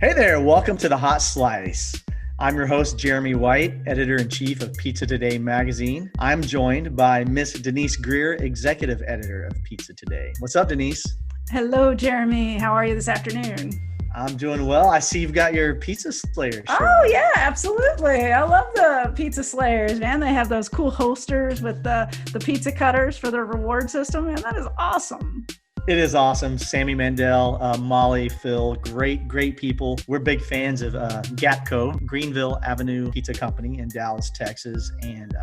Hey there, welcome to the Hot Slice. I'm your host, Jeremy White, Editor-in-Chief of Pizza Today magazine. I'm joined by Miss Denise Greer, Executive Editor of Pizza Today. What's up, Denise? Hello, Jeremy. How are you this afternoon? I'm doing well. I see you've got your Pizza Slayer shirt. Oh, yeah, absolutely. I love the Pizza Slayers, man. They have those cool holsters with the pizza cutters for their reward system, and that is awesome. It is awesome. Sammy Mandel, Molly, Phil, great people. We're big fans of Gatco, Greenville Avenue Pizza Company in Dallas, Texas. And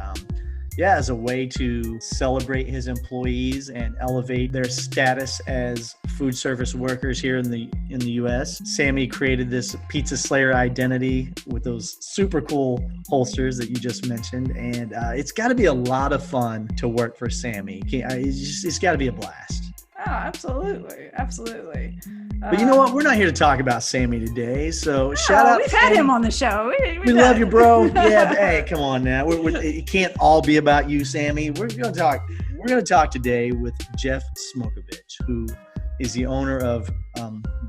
as a way to celebrate his employees and elevate their status as food service workers here in the U.S., Sammy created this Pizza Slayer identity with those super cool holsters that you just mentioned. And it's got to be a lot of fun to work for Sammy. It's got to be a blast. Oh, absolutely. Absolutely. But you know what? We're not here to talk about Sammy today. So shout out. We've had him on the show. We love you, bro. Yeah. Hey, come on now. It can't all be about you, Sammy. We're going to talk today with Jeff Smokevitch, who is the owner of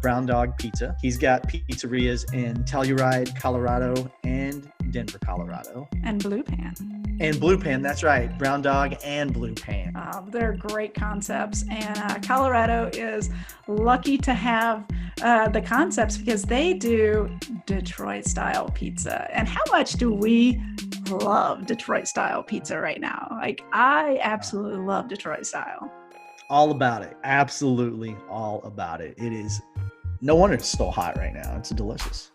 Brown Dog Pizza. He's got pizzerias in Telluride, Colorado, and Denver, Colorado. And Blue Pan. And Blue Pan, that's right. Brown Dog and Blue Pan. They're great concepts. And Colorado is lucky to have the concepts because they do Detroit-style pizza. And how much do we love Detroit-style pizza right now? Like, I absolutely love Detroit-style. All about it. Absolutely all about it. It is, no wonder it's so hot right now. It's delicious.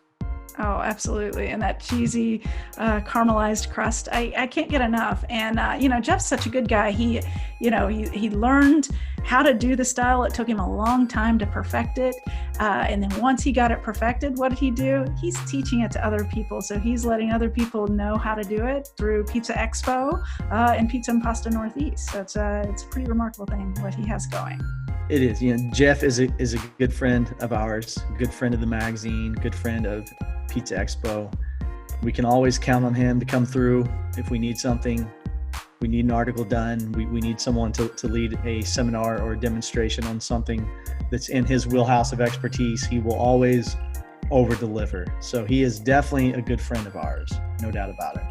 Oh, absolutely. And that cheesy caramelized crust, I can't get enough. And, Jeff's such a good guy. He learned how to do the style. It took him a long time to perfect it. And then once he got it perfected, what did he do? He's teaching it to other people. So he's letting other people know how to do it through Pizza Expo and Pizza and Pasta Northeast. So it's a pretty remarkable thing what he has going. It is. Jeff is a good friend of ours, good friend of the magazine, good friend of Pizza Expo. We can always count on him to come through if we need something. We need an article done. We need someone to lead a seminar or a demonstration on something that's in his wheelhouse of expertise. He will always over-deliver. So he is definitely a good friend of ours, no doubt about it.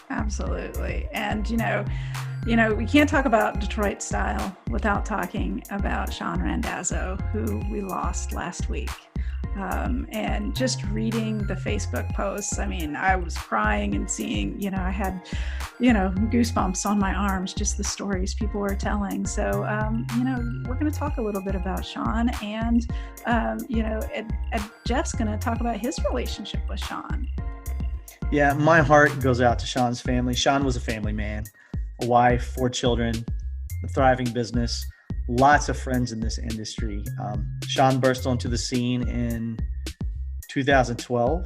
Absolutely. And, we can't talk about Detroit style without talking about Shawn Randazzo, who we lost last week. And just reading the Facebook posts, I was crying and seeing, I had, goosebumps on my arms, just the stories people were telling. So, we're going to talk a little bit about Shawn and, Jeff's going to talk about his relationship with Shawn. Yeah, my heart goes out to Shawn's family. Shawn was a family man, a wife, 4 children, a thriving business, lots of friends in this industry. Shawn burst onto the scene in 2012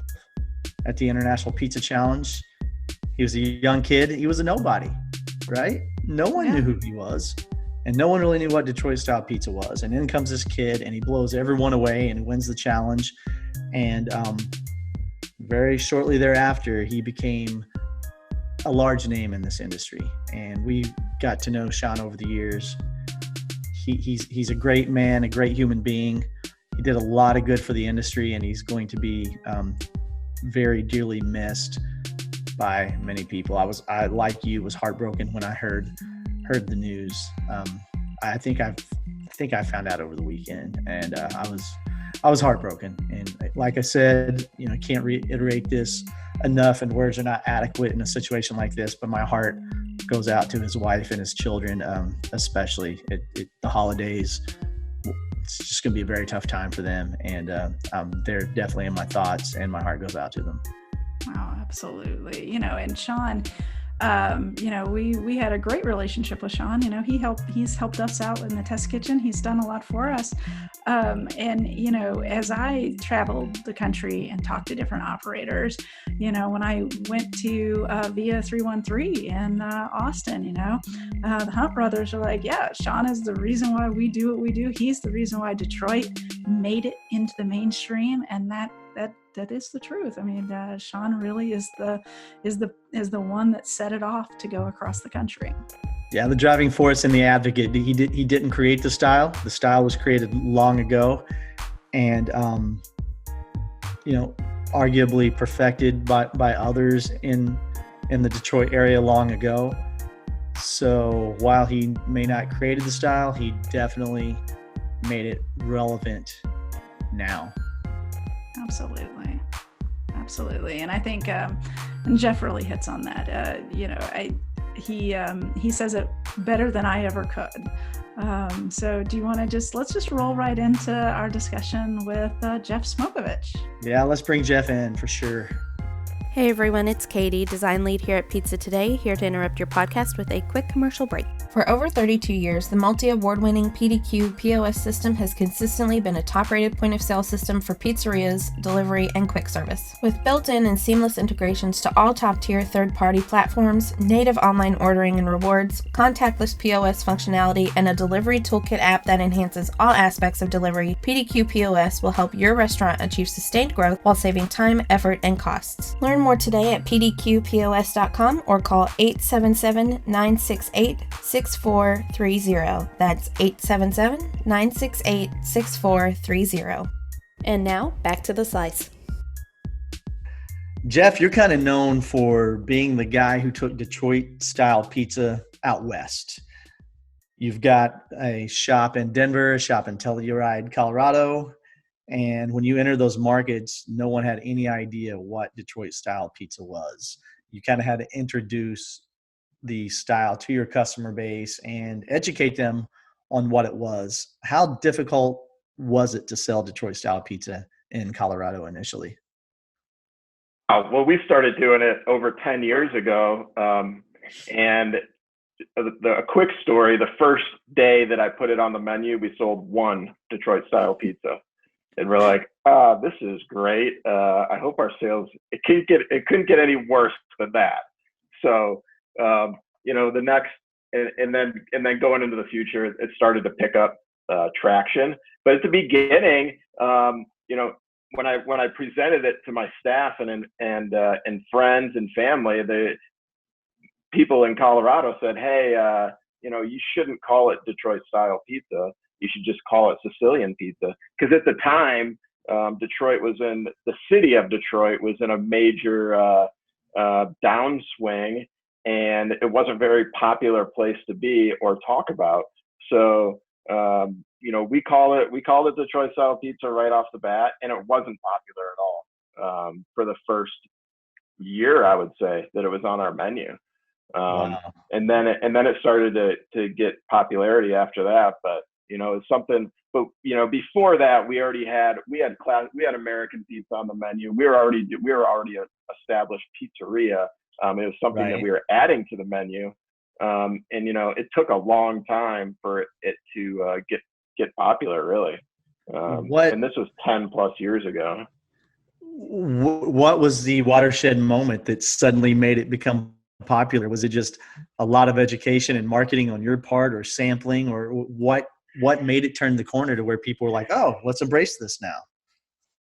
at the International Pizza Challenge. He was a young kid. He was a nobody, right? No one knew who he was, and no one really knew what Detroit-style pizza was. And in comes this kid, and he blows everyone away and wins the challenge. And very shortly thereafter, he became a large name in this industry. And we got to know Shawn over the years. He's a great man, a great human being. He did a lot of good for the industry, and he's going to be very dearly missed by many people. I like you, was heartbroken when I heard the news. I think I found out over the weekend, and I was heartbroken. And like I said, I can't reiterate this enough, and words are not adequate in a situation like this, but my heart goes out to his wife and his children, especially the holidays. It's just going to be a very tough time for them, and they're definitely in my thoughts, and my heart goes out to them. Oh, absolutely. And Shawn, we had a great relationship with Shawn. He's helped us out in the test kitchen. He's done a lot for us. As I traveled the country and talked to different operators, when I went to Via 313 in Austin, the Hunt brothers are like, yeah, Shawn is the reason why we do what we do. He's the reason why Detroit made it into the mainstream, and that is the truth. Shawn really is the one that set it off to go across the country. Yeah, the driving force and the advocate. He didn't create the style. The style was created long ago, and arguably perfected by others in the Detroit area long ago. So while he may not created the style, he definitely made it relevant now. Absolutely. And I think and Jeff really hits on that. He says it better than I ever could. So do you want to let's just roll right into our discussion with Jeff Smokevitch. Yeah, let's bring Jeff in for sure. Hey everyone, it's Katie, design lead here at Pizza Today, here to interrupt your podcast with a quick commercial break. For over 32 years, the multi-award-winning PDQ POS system has consistently been a top-rated point-of-sale system for pizzerias, delivery, and quick service. With built-in and seamless integrations to all top-tier third-party platforms, native online ordering and rewards, contactless POS functionality, and a delivery toolkit app that enhances all aspects of delivery, PDQ POS will help your restaurant achieve sustained growth while saving time, effort, and costs. Learn more today at pdqpos.com or call 877-968-6430. That's 877-968-6430. And now, back to the slice. Jeff, you're kind of known for being the guy who took Detroit-style pizza out west. You've got a shop in Denver, a shop in Telluride, Colorado, and when you enter those markets, no one had any idea what Detroit-style pizza was. You kind of had to introduce the style to your customer base and educate them on what it was. How difficult was it to sell Detroit style pizza in Colorado initially? Well, we started doing it over 10 years ago. And a quick story, the first day that I put it on the menu, we sold one Detroit style pizza. And we're like, this is great. I hope our sales, it couldn't get any worse than that. So, the next, and then going into the future, it started to pick up traction. But at the beginning, when I presented it to my staff and friends and family, the people in Colorado said, hey, you shouldn't call it Detroit style pizza. You should just call it Sicilian pizza. Because at the time, the city of Detroit was in a major downswing, and it wasn't a very popular place to be or talk about. So, we called it Detroit style pizza right off the bat, and it wasn't popular at all for the first year, I would say, that it was on our menu. Wow. And then it started to get popularity after that. But it's something. But before that, we had American pizza on the menu. We were already an established pizzeria. It was something that we were adding to the menu, and it took a long time for it to get popular, really. And this was 10 plus years ago. What was the watershed moment that suddenly made it become popular? Was it just a lot of education and marketing on your part, or sampling, or what made it turn the corner to where people were like, oh, let's embrace this now?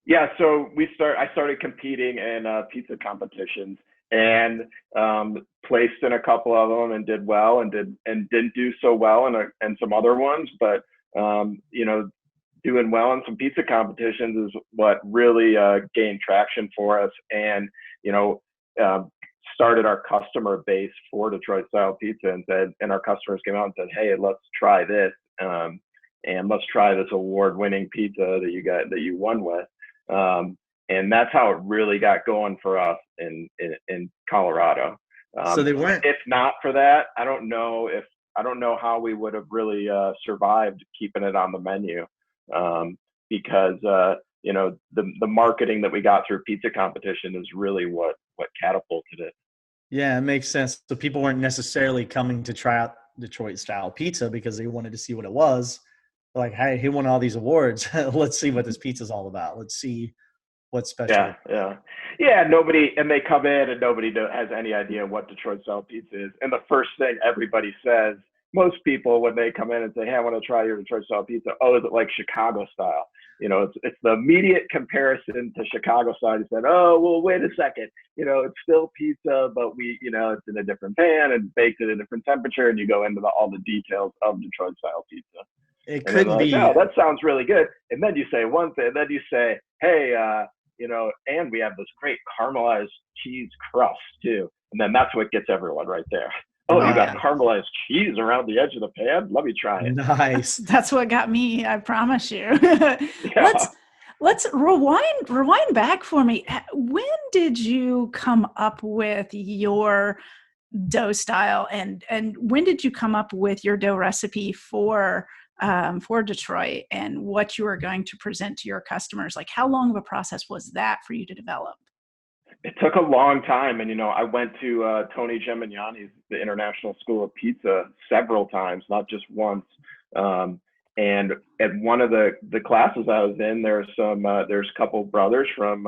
Yeah, so I started competing in pizza competitions, and placed in a couple of them and did well, and didn't do so well in some other ones. But doing well in some pizza competitions is what really gained traction for us, and started our customer base for Detroit style pizza, and our customers came out and said, hey, let's try this, and let's try this award-winning pizza that you won with. And that's how it really got going for us in Colorado. So they weren't. If not for that, I don't know how we would have really survived keeping it on the menu, because the marketing that we got through pizza competition is really what catapulted it. Yeah, it makes sense. So people weren't necessarily coming to try out Detroit style pizza because they wanted to see what it was. Like, hey, he won all these awards. Let's see what this pizza's all about. Let's see what's special. Yeah. Nobody, and they come in and nobody has any idea what Detroit style pizza is. And the first thing everybody says, most people, when they come in and say, hey, I want to try your Detroit style pizza. Oh, is it like Chicago style? It's the immediate comparison to Chicago style. You said, oh, well, wait a second. It's still pizza, but it's in a different pan and baked at a different temperature. And you go into all the details of Detroit style pizza. It could be. Oh, that sounds really good. And then you say one thing. Then you say, hey, and we have this great caramelized cheese crust too. And then that's what gets everyone right there. Oh, you got caramelized cheese around the edge of the pan? Let me try it. Nice. That's what got me, I promise you. Yeah. Let's rewind back for me. When did you come up with your dough style, and when did you come up with your dough recipe for Detroit and what you were going to present to your customers? Like, how long of a process was that for you to develop? It took a long time. And, I went to Tony Gemignani's, the International School of Pizza, several times, not just once. And at one of the classes I was in, there's a couple brothers from,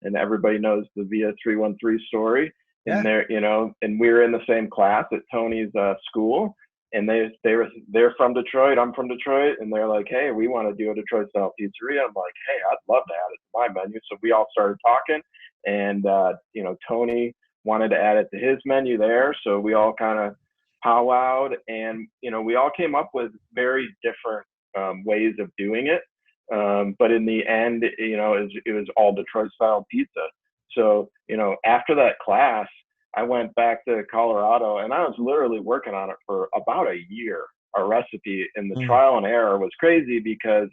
and everybody knows the Via 313 story. Yeah. And they're, and we were in the same class at Tony's school. And they're from Detroit. I'm from Detroit. And they're like, hey, we want to do a Detroit style pizzeria. I'm like, hey, I'd love to add it to my menu. So we all started talking. And, Tony wanted to add it to his menu there. So we all kind of powwowed, and, we all came up with very different ways of doing it. But in the end, it was all Detroit style pizza. So, after that class, I went back to Colorado, and I was literally working on it for about a year, our recipe, and the trial and error was crazy because,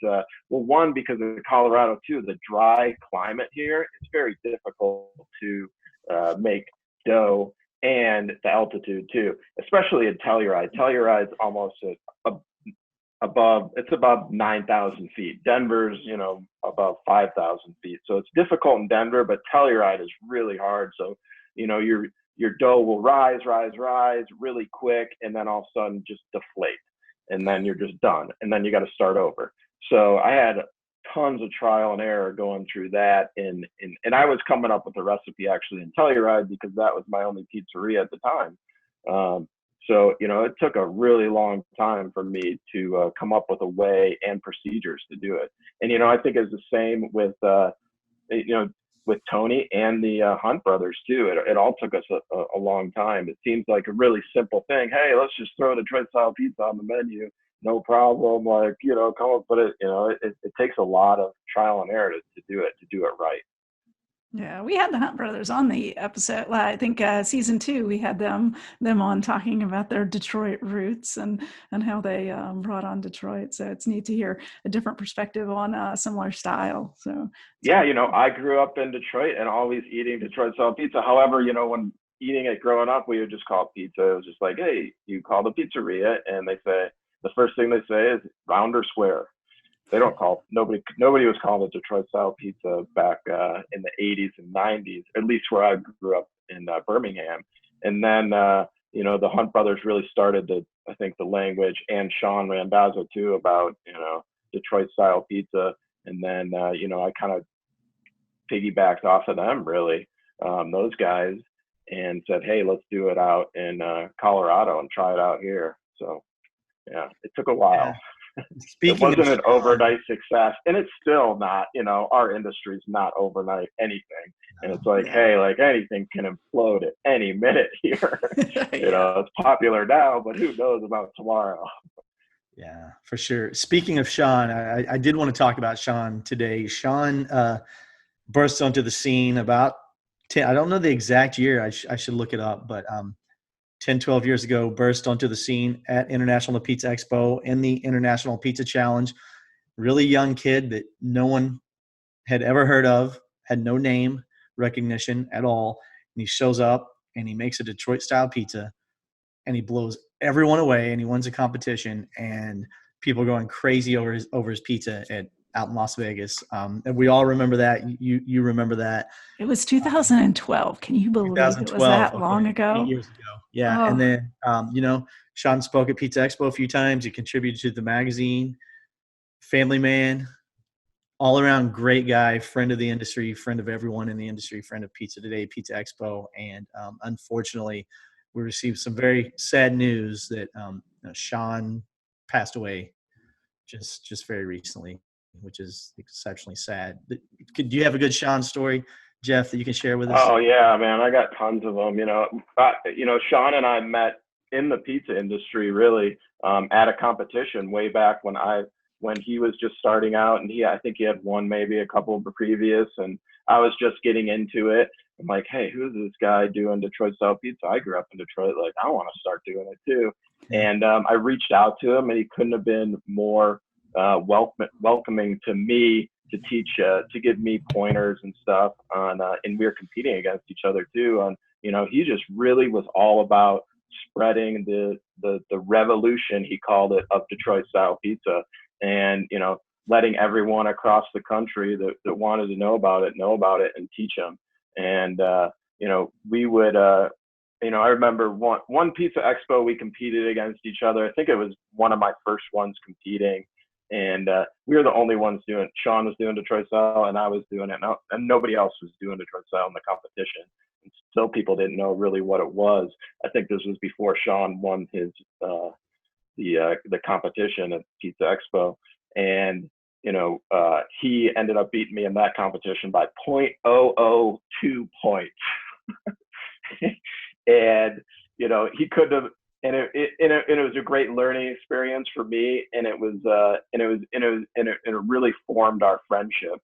one, because of Colorado too, the dry climate here, it's very difficult to make dough, and the altitude too, especially in Telluride. Telluride's almost above 9,000 feet. Denver's, above 5,000 feet. So it's difficult in Denver, but Telluride is really hard. So, your dough will rise really quick, and then all of a sudden just deflate, and then you're just done, and then you got to start over. So I had tons of trial and error going through that, and I was coming up with the recipe actually in Telluride because that was my only pizzeria at the time. So it took a really long time for me to come up with a way and procedures to do it. And I think it's the same with with Tony and the Hunt brothers too. It all took us a long time. It seems like a really simple thing. Hey, let's just throw Detroit style pizza on the menu. No problem. Like, come up with it. It takes a lot of trial and error to do it right. Yeah, we had the Hunt brothers on the episode. I think season 2, we had them on talking about their Detroit roots and how they brought on Detroit. So it's neat to hear a different perspective on a similar style. So yeah, I grew up in Detroit and always eating Detroit style pizza. However, when eating it growing up, we would just call it pizza. It was just like, hey, you call the pizzeria, and they say the first thing they say is round or square. They don't call, nobody was calling it Detroit style pizza back in the 80s and 90s, at least where I grew up in Birmingham. And then, the Hunt brothers really started the language, and Shawn Randazzo too, about, Detroit style pizza. And then, I kind of piggybacked off of them really, those guys, and said, hey, let's do it out in Colorado and try it out here. So yeah, it took a while. Yeah. Speaking it wasn't an overnight success, and it's still not. Our industry's not overnight anything, and it's like, hey, like anything can implode at any minute here. It's popular now, but who knows about tomorrow? Yeah, for sure. Speaking of Shawn, I did want to talk about Shawn today. Shawn burst onto the scene about 10. I don't know the exact year. I should look it up, but 10, 12 years ago, burst onto the scene at International Pizza Expo in the International Pizza Challenge. Really young kid that no one had ever heard of, had no name recognition at all. And he shows up and he makes a Detroit style pizza, and he blows everyone away, and he wins a competition, and people are going crazy over his pizza out in Las Vegas. And we all remember that. You remember that. It was 2012. Can you believe it was that long ago? 8 years ago. Yeah. And then, Shawn spoke at Pizza Expo a few times. He contributed to the magazine, family man, all around great guy, friend of the industry, friend of everyone in the industry, friend of Pizza Today, Pizza Expo. And unfortunately, we received some very sad news that Shawn passed away just very recently, which is exceptionally sad. Do you have a good Shawn story, Jeff, that you can share with us? Oh yeah, man, I got tons of them. Shawn and I met in the pizza industry really at a competition way back when I when he was just starting out, and I think he had won maybe a couple of the previous, and I was just getting into it. I'm like, hey, who's this guy doing Detroit style pizza? I grew up in Detroit. Like, I want to start doing it too. And I reached out to him, and he couldn't have been more welcoming to me to teach, to give me pointers and stuff on, and we were competing against each other too. On, he just really was all about spreading the revolution, he called it, of Detroit style pizza, and letting everyone across the country that wanted to know about it and teach them. And we would I remember one pizza expo we competed against each other. I think it was one of my first ones competing, and we were the only ones doing it. Shawn was doing Detroit style, and I was doing it, and nobody else was doing Detroit style in the competition. And still, people didn't know really what it was. I think this was before Shawn won his the competition at Pizza Expo, and he ended up beating me in that competition by 0.002 points. And he could have, and it was a great learning experience for me, and it really formed our friendship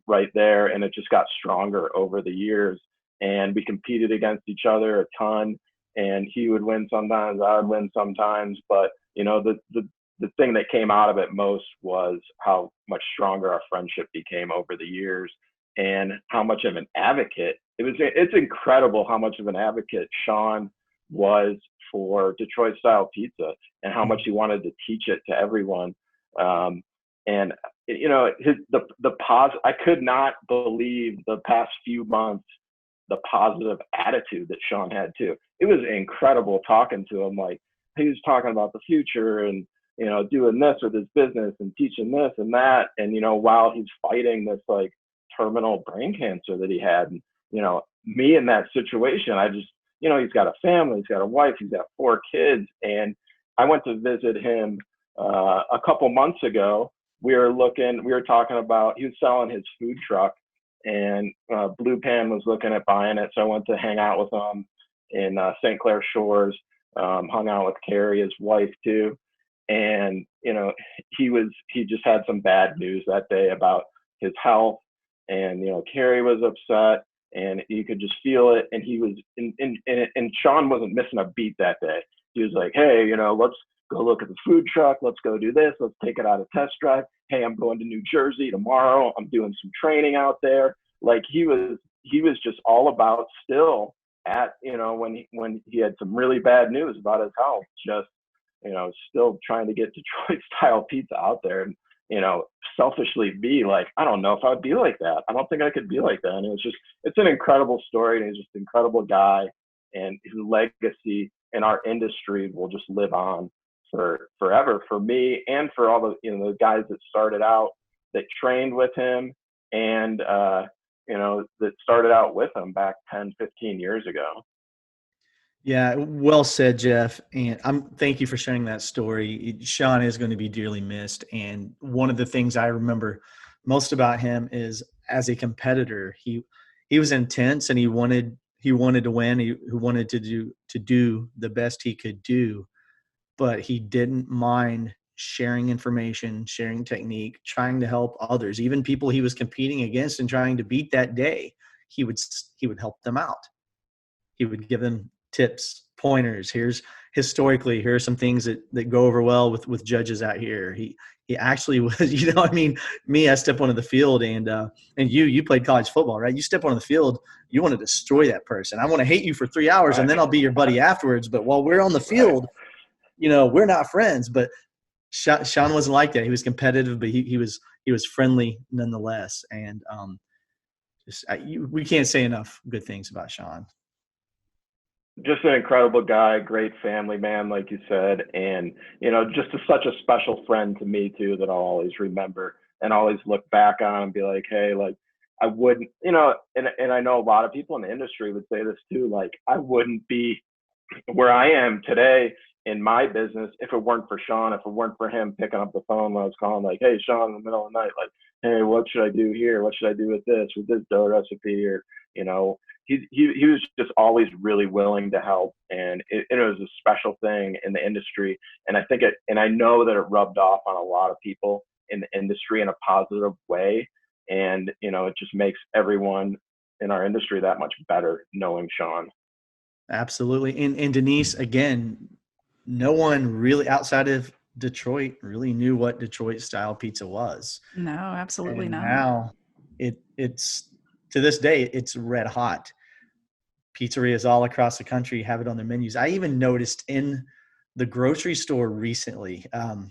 right there, and it just got stronger over the years. And we competed against each other a ton, and he would win sometimes, I would win sometimes, but the thing that came out of it most was how much stronger our friendship became over the years, and how much of an advocate it's incredible how much of an advocate Shawn was for Detroit style pizza, and how much he wanted to teach it to everyone. And I could not believe the past few months, the positive attitude that Shawn had too. It was incredible talking to him. Like, he was talking about the future and doing this with his business and teaching this and that, and while he's fighting this like terminal brain cancer that he had. And me in that situation, I just, he's got a family, he's got a wife, he's got 4 kids, and I went to visit him a couple months ago. We were talking about, he was selling his food truck, and Blue Pan was looking at buying it, so I went to hang out with him in St. Clair Shores, hung out with Carrie, his wife too. And he just had some bad news that day about his health, and Carrie was upset, and you could just feel it. And he was and Shawn wasn't missing a beat that day. He was like, hey, let's go look at the food truck, let's go do this, let's take it out of test drive. Hey, I'm going to New Jersey tomorrow, I'm doing some training out there. Like, he was just all about, still at when he had some really bad news about his health, just still trying to get Detroit style pizza out there. And selfishly be like, I don't know if I would be like that. I don't think I could be like that. And it's an incredible story, and he's just an incredible guy, and his legacy in our industry will just live on forever for me, and for all the the guys that started out, that trained with him, and that started out with him back 10-15 years ago. Yeah, well said, Jeff. And thank you for sharing that story. Shawn is going to be dearly missed. And one of the things I remember most about him is, as a competitor, he was intense, and he wanted to win. He wanted to do the best he could do, but he didn't mind sharing information, sharing technique, trying to help others, even people he was competing against and trying to beat that day. He would help them out. He would give them tips, pointers. Here's some things that go over well with judges out here. He actually was, me, I step onto the field, and you played college football, right? You step onto the field, you want to destroy that person. I want to hate you for 3 hours, and then I'll be your buddy afterwards. But while we're on the field, we're not friends. But Shawn wasn't like that. He was competitive, but he was friendly nonetheless. And we can't say enough good things about Shawn. Just an incredible guy, great family man, like you said, and just such a special friend to me too, that I'll always remember and always look back on and be like, hey, like, I wouldn't, and I know a lot of people in the industry would say this too, like, I wouldn't be where I am today in my business if it weren't for Shawn, if it weren't for him picking up the phone when I was calling, like, hey, Shawn, in the middle of the night, like, hey, what should I do here? What should I do with this dough recipe? Or, he was just always really willing to help. And it was a special thing in the industry. And I know that it rubbed off on a lot of people in the industry in a positive way. And, it just makes everyone in our industry that much better knowing Shawn. Absolutely. And Denise, again, no one really outside of Detroit really knew what Detroit style pizza was. No, absolutely and not. Now it's to this day, it's red hot. Pizzerias all across the country have it on their menus. I even noticed in the grocery store recently.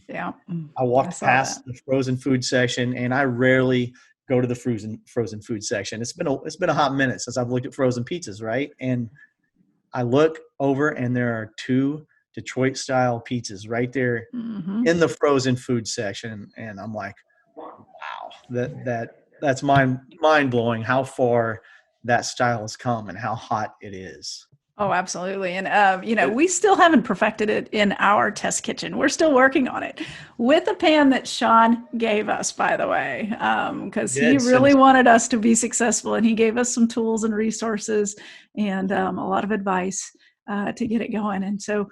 Yeah. I walked past the frozen food section, and I rarely go to the frozen food section. It's been a hot minute since I've looked at frozen pizzas, right? And I look over, and there are 2 Detroit style pizzas right there in the frozen food section, and I'm like, wow, that's mind blowing how far that style has come and how hot it is. Oh, absolutely. And, we still haven't perfected it in our test kitchen. We're still working on it with a pan that Shawn gave us, by the way, because he really wanted us to be successful, and he gave us some tools and resources and a lot of advice to get it going. And so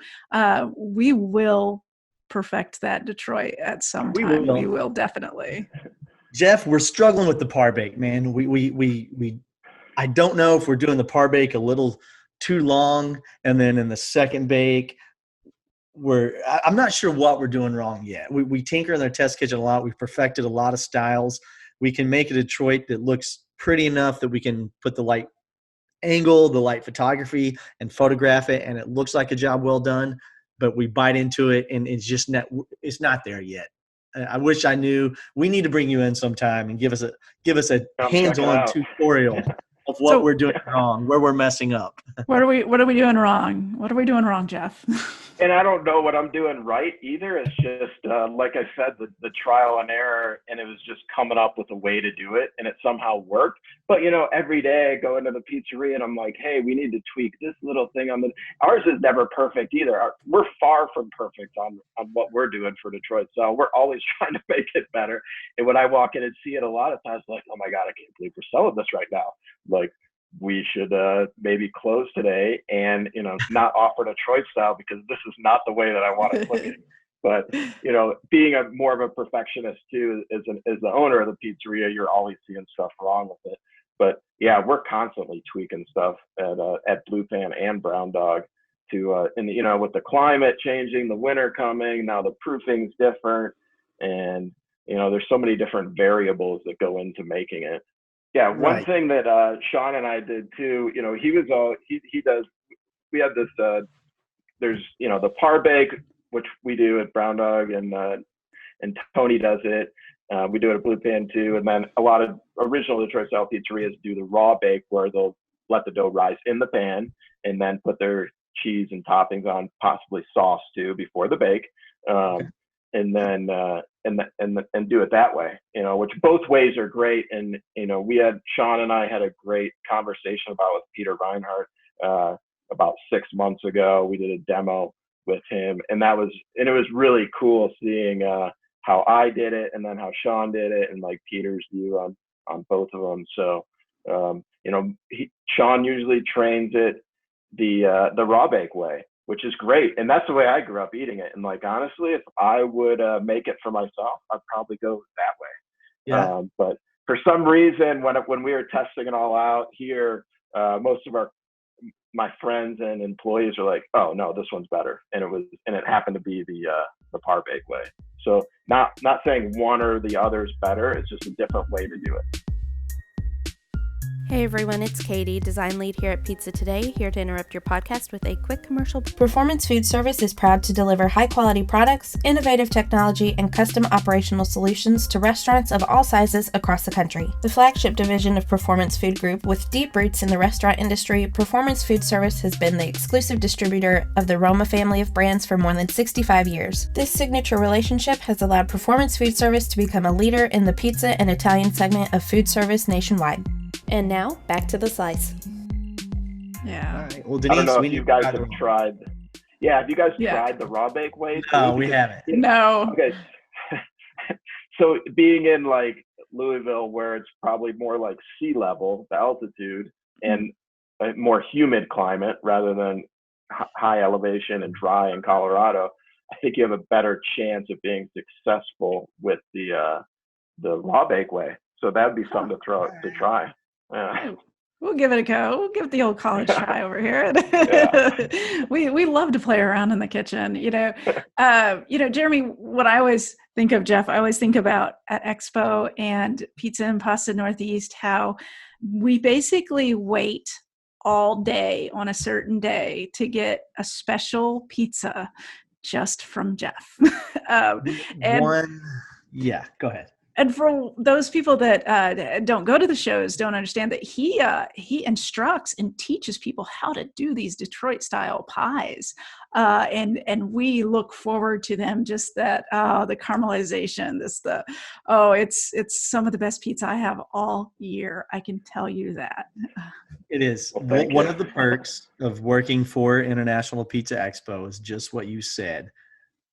we will perfect that Detroit at some time. We will definitely. Jeff, we're struggling with the par bake, man. I don't know if we're doing the par bake a little too long, and then in the second bake I'm not sure what we're doing wrong yet. We tinker in their test kitchen a lot. We've perfected a lot of styles. We can make a Detroit that looks pretty enough that we can put the light angle, the light photography, and photograph it, and it looks like a job well done, but we bite into it and it's not there yet. I wish I knew. We need to bring you in sometime and give us a hands-on tutorial of what we're doing wrong, where we're messing up. What are we doing wrong? What are we doing wrong, Jeff? And I don't know what I'm doing right either. It's just, like I said, the trial and error, and it was just coming up with a way to do it, and it somehow worked. But, every day I go into the pizzeria and I'm like, hey, we need to tweak this little thing ours is never perfect either. We're far from perfect on what we're doing for Detroit. So we're always trying to make it better. And when I walk in and see it a lot of times, like, oh my God, I can't believe we're selling this right now. Like, we should maybe close today and, not offer Detroit style because this is not the way that I want it looking. But, being more of a perfectionist too, as the owner of the pizzeria, you're always seeing stuff wrong with it. But yeah, we're constantly tweaking stuff at Blue Pan and Brown Dog to, with the climate changing, the winter coming, now the proofing's different. And, there's so many different variables that go into making it. Yeah, one thing that Shawn and I did too, we have this, there's, the par bake, which we do at Brown Dog, and Tony does it. We do it at Blue Pan too. And then a lot of original Detroit style pizzerias do the raw bake, where they'll let the dough rise in the pan and then put their cheese and toppings on, possibly sauce too, before the bake. And then and do it that way, which both ways are great. And Shawn and I had a great conversation with Peter Reinhardt about 6 months ago. We did a demo with him, and it was really cool seeing how I did it and then how Shawn did it, and like Peter's view on both of them. So Shawn usually trains it the raw bake way, which is great. And that's the way I grew up eating it. And like, honestly, if I would make it for myself, I'd probably go that way. Yeah. But for some reason, when we were testing it all out here, most of my friends and employees are like, oh no, this one's better. And it happened to be the par bake way. So not saying one or the other is better. It's just a different way to do it. Hey everyone, it's Katie, design lead here at Pizza Today, here to interrupt your podcast with a quick commercial. Performance Food Service is proud to deliver high-quality products, innovative technology, and custom operational solutions to restaurants of all sizes across the country. The flagship division of Performance Food Group, with deep roots in the restaurant industry, Performance Food Service has been the exclusive distributor of the Roma family of brands for more than 65 years. This signature relationship has allowed Performance Food Service to become a leader in the pizza and Italian segment of food service nationwide. And now, back to the slice. Yeah. All right. Well, Denise, I don't know if you guys have tried. Yeah, have you guys Yeah. tried the raw bake way? No, we haven't. No. Okay. So being in like Louisville, where it's probably more like sea level, the altitude, and a more humid climate rather than high elevation and dry in Colorado, I think you have a better chance of being successful with the raw bake way. So that'd be something to try. Yeah. We'll give it a go. We'll give it the old college try over here. Yeah. We love to play around in the kitchen, Jeremy, what I always think of, Jeff, I always think about at Expo and Pizza and Pasta Northeast, how we basically wait all day on a certain day to get a special pizza just from Jeff. Yeah, go ahead. And for those people that don't go to the shows, don't understand that he instructs and teaches people how to do these Detroit style pies, and we look forward to them. Just that the caramelization, it's some of the best pizza I have all year. I can tell you that. It is. Well, One of the perks of working for International Pizza Expo is just what you said.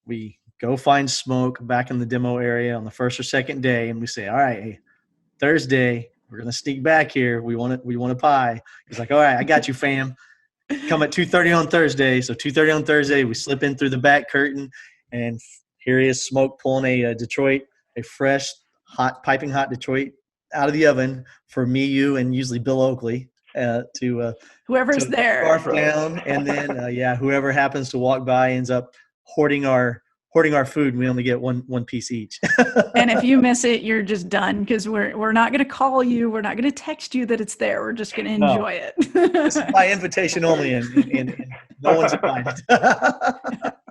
We go find Smoke back in the demo area on the first or second day, and we say, all right, hey, Thursday, we're going to sneak back here. We want a pie. He's like, all right, I got you, fam. Come at 2:30 on Thursday. So 2:30 on Thursday, we slip in through the back curtain, and here he is, Smoke, pulling a fresh, piping hot Detroit out of the oven for me, you, and usually Bill Oakley to whoever's there. Scarf down, and then whoever happens to walk by ends up hoarding our food, and we only get one piece each. And if you miss it, you're just done, because we're not going to call you. We're not going to text you that it's there. We're just going to enjoy it. This is by invitation only, and no one's invited.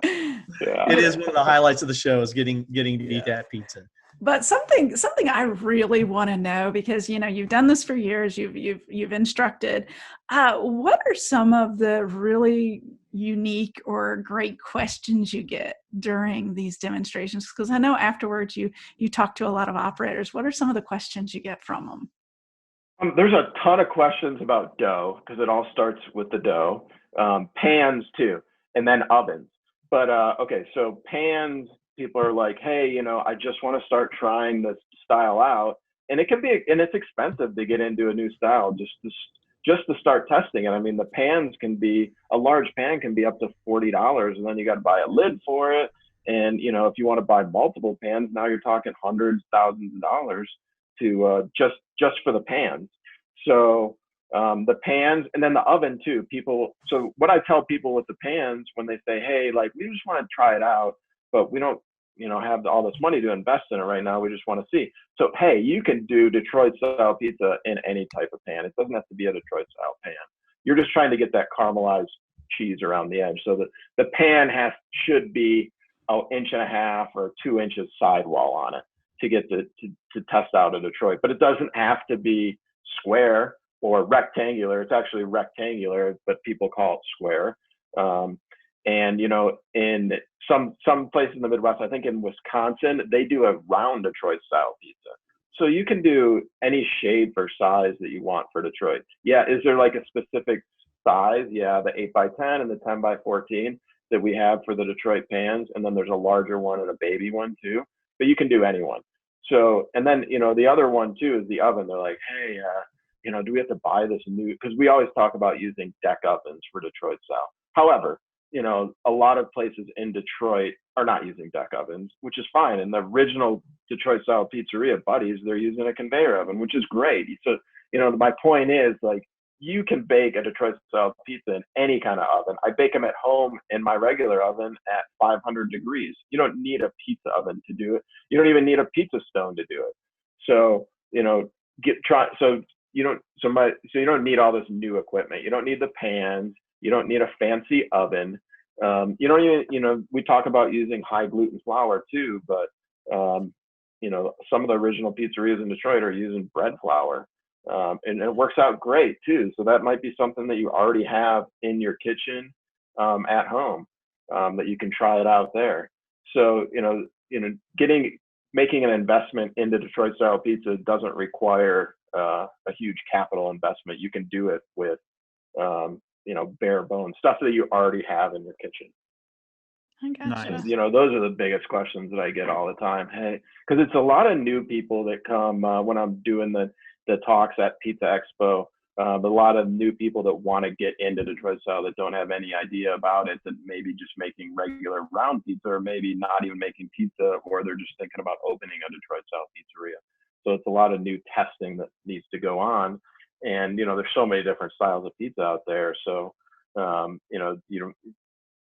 It is one of the highlights of the show is getting to eat that pizza. But something I really want to know, because you've done this for years, you've instructed. What are some of the really unique or great questions you get during these demonstrations? Because I know afterwards you talk to a lot of operators. What are some of the questions you get from them? There's a ton of questions about dough, because it all starts with the dough. Pans too, and then ovens. But okay, so pans. People are like, hey, I just want to start trying this style out, and it's expensive to get into a new style just to start testing it. I mean, a large pan can be up to $40, and then you got to buy a lid for it. And if you want to buy multiple pans, now you're talking hundreds, thousands of dollars to just for the pans. So the pans, and then the oven too. So what I tell people with the pans when they say, hey, like, we just want to try it out, but we don't have all this money to invest in it right now. We just want to see. So, hey, you can do Detroit style pizza in any type of pan. It doesn't have to be a Detroit style pan. You're just trying to get that caramelized cheese around the edge. So that the pan should be an 1.5 or 2 inches sidewall on it to get to test out a Detroit. But it doesn't have to be square or rectangular. It's actually rectangular, but people call it square. And in some places in the Midwest, I think in Wisconsin, they do a round Detroit style pizza. So you can do any shape or size that you want for Detroit. Yeah, is there like a specific size? Yeah, the 8x10 and the 10x14 that we have for the Detroit pans, and then there's a larger one and a baby one too. But you can do any one. So, and then the other one too is the oven. They're like, hey, do we have to buy this new? Because we always talk about using deck ovens for Detroit style. However, a lot of places in Detroit are not using deck ovens, which is fine. And the original Detroit style pizzeria Buddies, they're using a conveyor oven, which is great. So, my point is, like, you can bake a Detroit style pizza in any kind of oven. I bake them at home in my regular oven at 500 degrees. You don't need a pizza oven to do it. You don't even need a pizza stone to do it. So, you don't need all this new equipment. You don't need the pans. You don't need a fancy oven. You don't even, we talk about using high gluten flour too, but, some of the original pizzerias in Detroit are using bread flour, and it works out great too. So that might be something that you already have in your kitchen, at home, that you can try it out there. So, making an investment into Detroit style pizza doesn't require a huge capital investment. You can do it with, bare bones stuff that you already have in your kitchen. I gotcha. Nice. And, those are the biggest questions that I get all the time. Hey, because it's a lot of new people that come when I'm doing the talks at Pizza Expo. A lot of new people that want to get into Detroit style that don't have any idea about it, that maybe just making regular round pizza, or maybe not even making pizza, or they're just thinking about opening a Detroit style pizzeria. So it's a lot of new testing that needs to go on. And, there's so many different styles of pizza out there. So,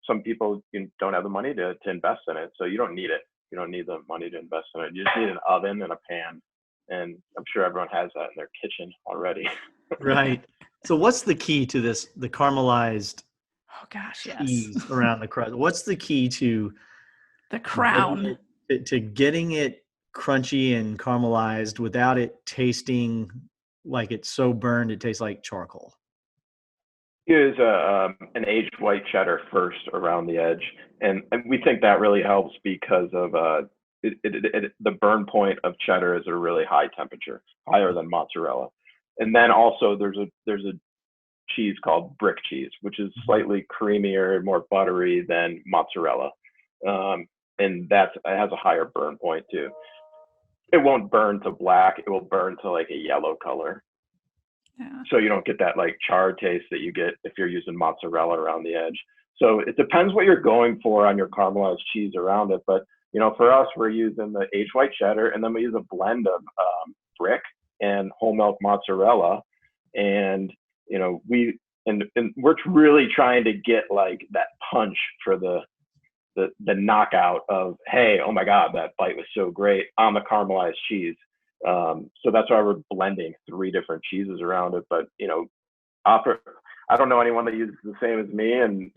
some people don't have the money to invest in it. So you don't need it. You don't need the money to invest in it. You just need an oven and a pan. And I'm sure everyone has that in their kitchen already. Right. So what's the key to this, the caramelized Oh gosh, yes. cheese around the crust? What's the key to The crown. getting it crunchy and caramelized without it tasting like it's so burned it tastes like charcoal? Use an aged white cheddar first around the edge, and we think that really helps because of the burn point of cheddar is a really high temperature, higher than mozzarella. And then also there's a cheese called brick cheese, which is slightly creamier, more buttery than mozzarella, and it has a higher burn point too. It won't burn to black; it will burn to like a yellow color. Yeah. So you don't get that like charred taste that you get if you're using mozzarella around the edge. So it depends what you're going for on your caramelized cheese around it. But for us, we're using the aged white cheddar, and then we use a blend of brick and whole milk mozzarella, and we're really trying to get like that punch for the knockout of, hey, oh my God, that bite was so great on the caramelized cheese. So that's why we're blending 3 different cheeses around it. But I don't know anyone that uses the same as me, and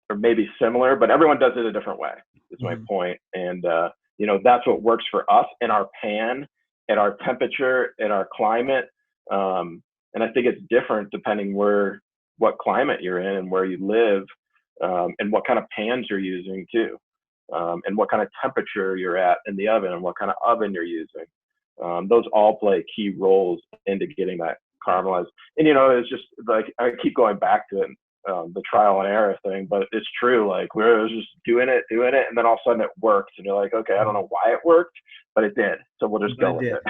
or maybe similar, but everyone does it a different way. Is my point. And that's what works for us in our pan, at our temperature, at our climate. And I think it's different depending what climate you're in and where you live, and what kind of pans you're using too. And what kind of temperature you're at in the oven, and what kind of oven you're using. Those all play key roles into getting that caramelized. And it's just like, I keep going back to it, the trial and error thing, but it's true. Like, we're just doing it, and then all of a sudden it works, and you're like, okay, I don't know why it worked, but it did. So we'll just go with it.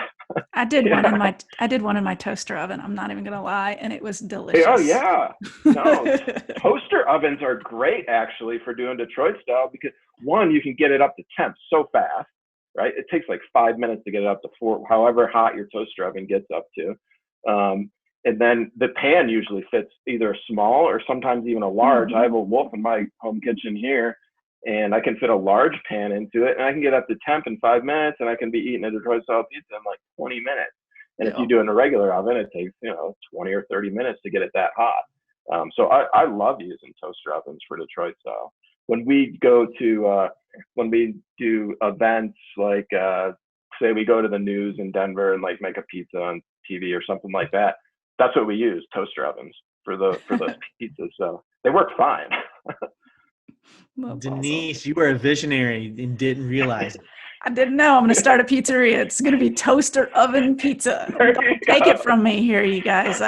I did one in my toaster oven. I'm not even gonna lie, and it was delicious. Oh yeah, no, toaster ovens are great actually for doing Detroit style, because one, you can get it up to temp so fast, right? It takes like 5 minutes to get it up to 4, however hot your toaster oven gets up to. And then the pan usually fits either a small or sometimes even a large. I have a Wolf in my home kitchen here, and I can fit a large pan into it, and I can get up to temp in 5 minutes, and I can be eating a Detroit style pizza in like 20 minutes. And if you do it in a regular oven, it takes 20 or 30 minutes to get it that hot. So I love using toaster ovens for Detroit style. When we go to when we do events like say we go to the news in Denver and like make a pizza on TV or something like that, that's what we use, toaster ovens for those pizzas. So they work fine. Denise, you were a visionary and didn't realize it. I didn't know. I'm going to start a pizzeria. It's going to be toaster oven pizza. Don't take it from me here, you guys.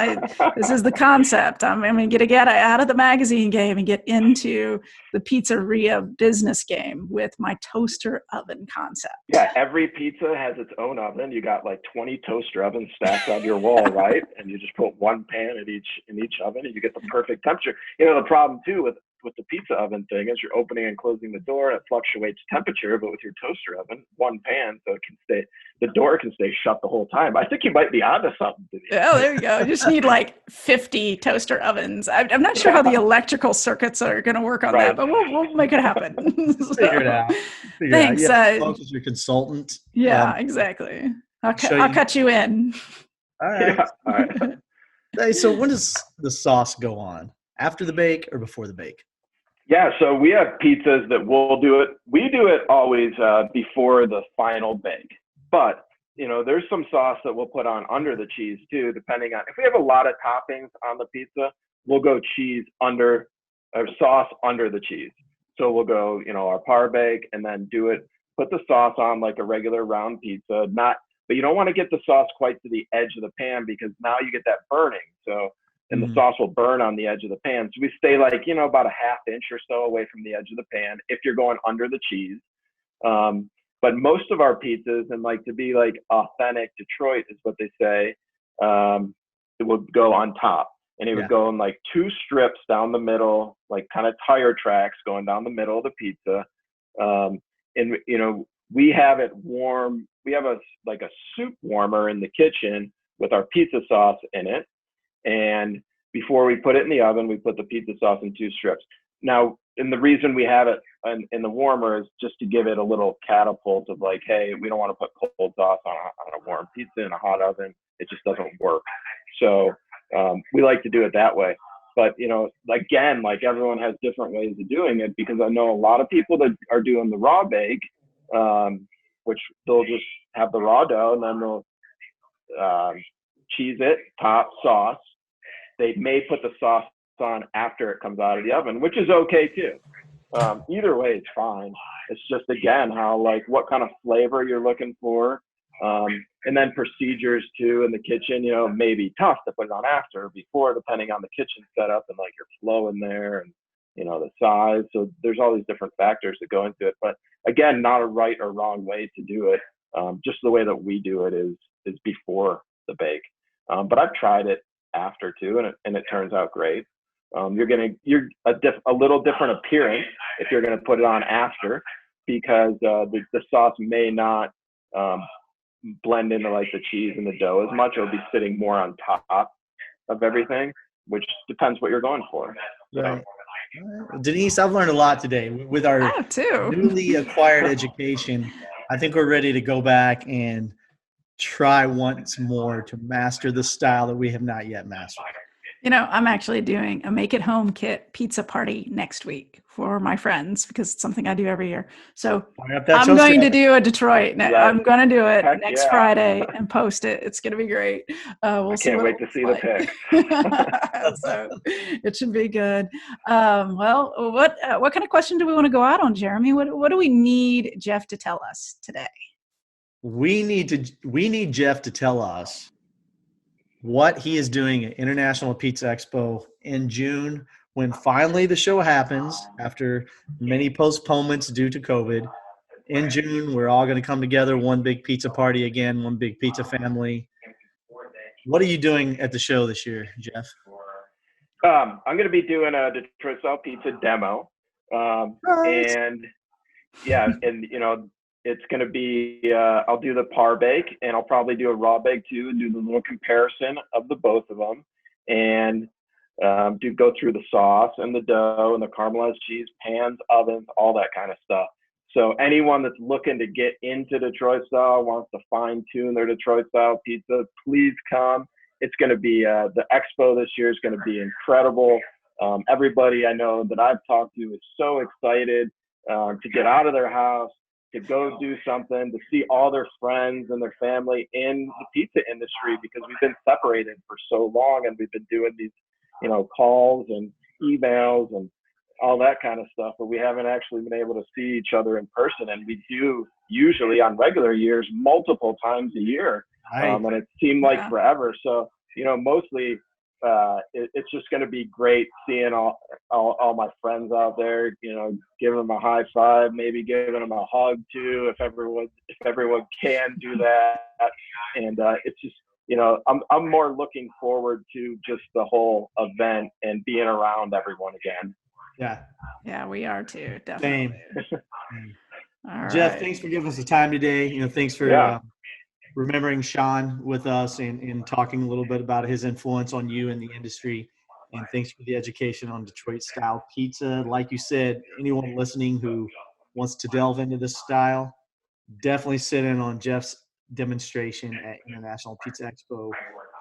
This is the concept. I'm going to get out of the magazine game and get into the pizzeria business game with my toaster oven concept. Yeah, every pizza has its own oven. You got like 20 toaster ovens stacked on your wall, right? And you just put one pan in each oven, and you get the perfect temperature. The problem too with the pizza oven thing is you're opening and closing the door, and it fluctuates temperature, but with your toaster oven, one pan, so the door can stay shut the whole time. I think you might be onto something. Oh, there you go. You just need like 50 toaster ovens. I'm not sure how the electrical circuits are going to work on that, but we'll make it happen. Figure it out. Thanks. Smoke is your consultant. Yeah, exactly. I'll cut you in. All right. Yeah, all right. Hey, so when does the sauce go on? After the bake or before the bake? Yeah, so we have pizzas that we'll do it. We do it always before the final bake. But, there's some sauce that we'll put on under the cheese too, depending on, if we have a lot of toppings on the pizza, we'll go sauce under the cheese. So we'll go, our par bake, and then put the sauce on like a regular round pizza. But you don't want to get the sauce quite to the edge of the pan, because now you get that burning. So and the sauce will burn on the edge of the pan. So we stay like, you know, about a half inch or so away from the edge of the pan if you're going under the cheese. But most of our pizzas, and like to be like authentic Detroit is what they say, it would go on top, and it would go in like 2 strips down the middle, like kind of tire tracks going down the middle of the pizza. And you know, we have it warm. We have a soup warmer in the kitchen with our pizza sauce in it. And before we put it in the oven, we put the pizza sauce in 2 strips. Now, and the reason we have it in the warmer is just to give it a little catapult of like, hey, we don't want to put cold sauce on a warm pizza in a hot oven. It just doesn't work. So we like to do it that way. But, you know, again, like everyone has different ways of doing it, because I know a lot of people that are doing the raw bake, which they'll just have the raw dough and then they'll cheese it, top, sauce. They may put the sauce on after it comes out of the oven, which is okay too. Either way, it's fine. It's just, again, how, like, what kind of flavor you're looking for. And then procedures too in the kitchen, you know, maybe tough to put it on after or before, depending on the kitchen setup and like your flow in there and, you know, the size. So there's all these different factors that go into it. But again, not a right or wrong way to do it. Just the way that we do it is before the bake. But I've tried it after too, and it turns out great. You're a little different appearance if you're going to put it on after, because the sauce may not blend into like the cheese and the dough as much. It'll be sitting more on top of everything, which depends what you're going for. Right. Denise, I've learned a lot today with our newly acquired education. I think we're ready to go back and try once more to master the style that we have not yet mastered. You know, I'm actually doing a make it home kit pizza party next week for my friends, because it's something I do every year. So I'm going to do a Detroit. I'm going to do it next Friday and post it. It's going to be great. We'll see. I can't wait to see the pic. So it should be good. Well, what kind of question do we want to go out on, Jeremy? What do we need Jeff to tell us today? We need Jeff to tell us what he is doing at International Pizza Expo in June, when finally the show happens after many postponements due to COVID. In June, we're all going to come together, one big pizza party again, one big pizza family. What are you doing at the show this year, Jeff? I'm going to be doing a Detroit style pizza demo. And you know, it's going to be, I'll do the par bake, and I'll probably do a raw bake too, and do the little comparison of the both of them, and go through the sauce and the dough and the caramelized cheese, pans, ovens, all that kind of stuff. So anyone that's looking to get into Detroit style, wants to fine tune their Detroit style pizza, please come. It's going to be, the expo this year is going to be incredible. Everybody I know that I've talked to is so excited to get out of their house, to go do something, to see all their friends and their family in the pizza industry, because we've been separated for so long, and we've been doing these, you know, calls and emails and all that kind of stuff, but we haven't actually been able to see each other in person. And we do usually on regular years, multiple times a year. And it seemed like forever. So, you know, mostly it's just going to be great seeing all my friends out there, you know, giving them a high five, maybe giving them a hug too, if everyone can do that. And it's just, you know, I'm more looking forward to just the whole event and being around everyone again. Yeah, we are too. Definitely. Same. All right. Jeff, thanks for giving us the time today. You know, thanks for remembering Shawn with us and talking a little bit about his influence on you in the industry. And thanks for the education on Detroit style pizza. Like you said, anyone listening who wants to delve into this style, definitely sit in on Jeff's demonstration at International Pizza Expo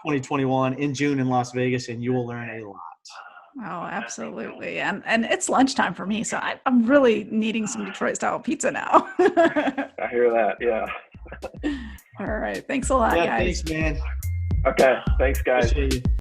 2021 in June in Las Vegas, and you will learn a lot. Oh, absolutely. And it's lunchtime for me, so I'm really needing some Detroit style pizza now. I hear that. Yeah. All right. Thanks a lot, guys. Thanks, man. Okay. Thanks, guys. Appreciate you.